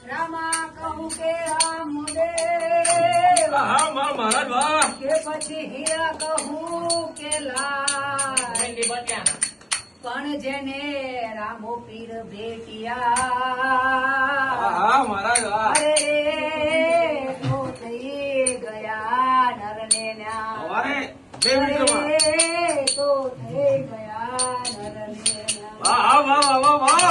રામા કહું કે રામદેવ મહારાજ વાહ કે પછી હીરા કહું કે લાલ પણ જેને રામો પીર ભેટિયા મહારાજ વાહ અરે તો થઈ ગયા નરને ન્યા અરે બે મિનિટ અરે તો થઈ ગયા નરને ન્યા વાહ વાહ વાહ વાહ